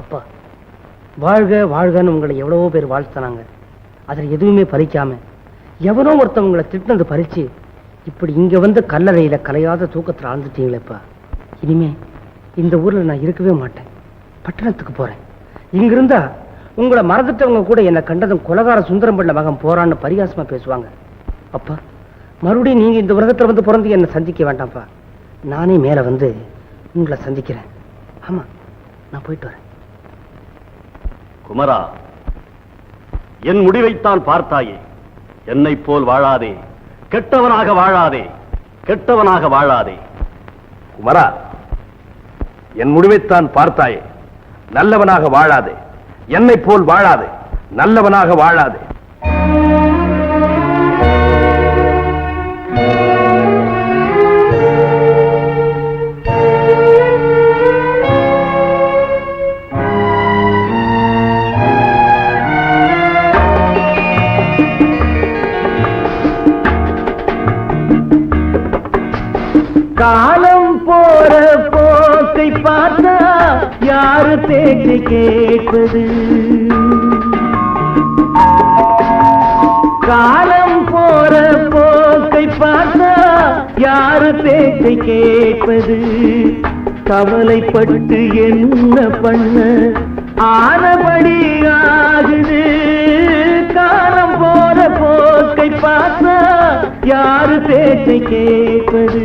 அப்பா, வாழ்க வாழ்கன்னு உங்களை எவ்வளவோ பேர் வாழ்த்தானாங்க. அதில் எதுவுமே பறிக்காம எவனோ ஒருத்தவங்களை திட்டினது பறிச்சு இப்படி இங்க வந்து கல்லறையில கலையாத தூக்கத்தில் ஆழ்ந்துட்டீங்களேப்பா. இனிமே இந்த ஊர்ல நான் இருக்கவே மாட்டேன். பட்டணத்துக்கு போறேன். இங்கிருந்தா உங்களை மறந்துட்டவங்க கூட என்னை கண்டதும் கொலகார சுந்தரம் பண்ண மகன் போறான்னு பரிகாசமா பேசுவாங்க. அப்பா, மறுபடியும் நீங்க இந்த உலகத்துல வந்து பிறந்து என்னை சந்திக்க வேண்டாம்ப்பா. நானே மேல வந்து உங்களை சந்திக்கிறேன். ஆமா, நான் போயிட்டு வரேன். குமரா, என் முடிவைத்தான் பார்த்தாயே. என்னை போல் வாழாதே, கெட்டவனாக வாழாதே, கெட்டவனாக வாழாதே. குமரா, என் முடிவைத்தான் பார்த்தாயே. நல்லவனாக வாழாதே, என்னை போல் வாழாதே, நல்லவனாக வாழாதே. காலம் போற போக்கை பார்த்தா யாரு பேச்சை கேட்பது? காலம் போற போக்கை பார்த்தா யாரு பேச்சை கேட்பது? கவலைப்பட்டு என்ன பண்ண ஆனபடி ஆகுது. காலம் போற போக்கை பார்த்தா யாரு பேச்சை கேட்பது?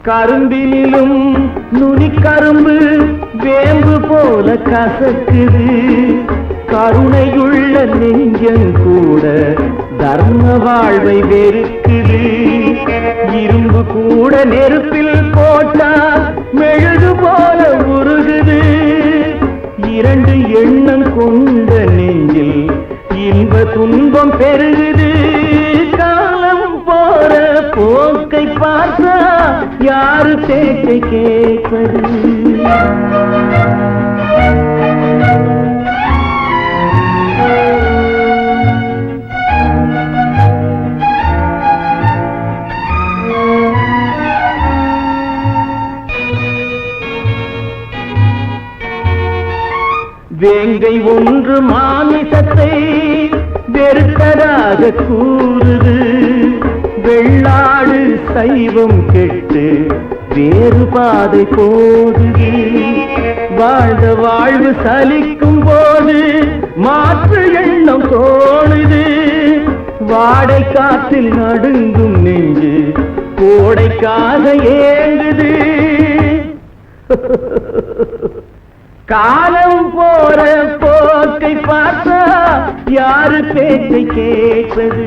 கரும்பிலும் நுனிக்கரும்பு வேம்பு போல கசக்குது. கருணையுள்ள நெஞ்சம் கூட தர்ம வாழ்வை வெறுக்குது. இரும்பு கூட நெருப்பில் போட்டால் மெழுகு போல உருகுது. இரண்டு எண்ணம் கொண்ட நெஞ்சில் இன்ப துன்பம் பெருகுது. காலம் போற போக்கை பார்த்தா யாரு பேச்சை கேட்பது? வேங்கை ஒன்று மாமிசத்தை வெறுத்ததாக கூறுது. வெள்ளாடு சைவம் கெட்டு வேறு பாதை போகுது. வாழ்ந்த வாழ்வு சலிக்கும் போது மாற்று எண்ணம் தோணுது. வாடை காற்றில் நடுங்கும் நெஞ்சு கோடைக்காக ஏங்குது. காலம் போற போக்கை பார்த்தா யாரு பேச்சை கேட்பது?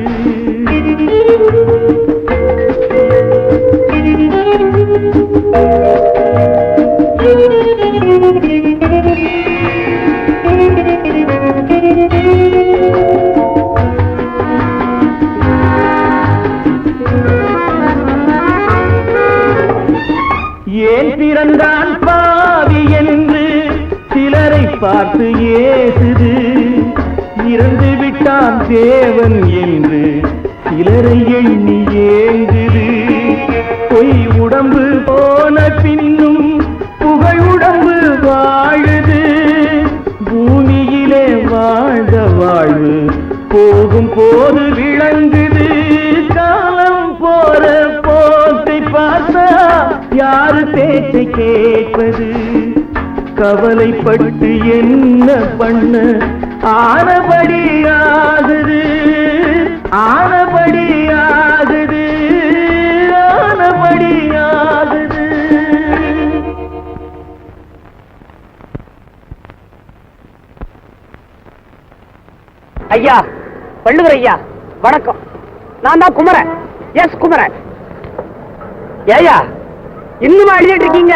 ஏன் பிறந்தான் பாவி என்று சிலரை பார்த்து ஏசுது. இறந்து விட்டான் தேவன் என்று சிலரை எண்ணி ஏங்குது. பொய் உடம்பு போன பின்னும் புகழ் உடம்பு வாழுது. பூமியிலே வாழ்ந்த வாழ்வு போகும் போது விளங்குது. காலம் போற போக்கை பார்த்தா யாரு பேச்சை கேட்பது? கவலைப்பட்டு என்ன பண்ண ஆனபடி ஆகுது. ஆனபடி ஆகுது. ஆனபடி ஆகுது. ஐயா, வள்ளுவர் ஐயா, வணக்கம். நான் தான் குமரன். எஸ் குமரன். ஏயா இன்னும் எழுதிட்டு இருக்கீங்க?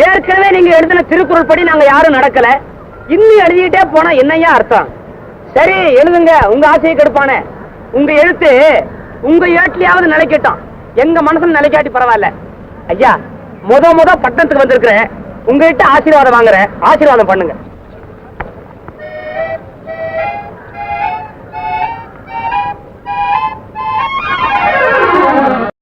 ஏற்கனவே நீங்க எழுதின திருக்குறள் படி நாங்க யாரும் நடக்கல. இன்னும் எழுதிட்டே போனா என்னையா அர்த்தம்? சரி எழுதுங்க, உங்க ஆசையை கெடுப்பானே. உங்க எழுத்து உங்க ஏட்லயாவது நிலைக்கட்டும், எங்க மனசுல நிலைக்காட்டி பரவாயில்ல. ஐயா, முத பட்டணத்துக்கு வந்திருக்கிறேன், உங்ககிட்ட ஆசீர்வாதம் வாங்குறேன், ஆசீர்வாதம் பண்ணுங்க.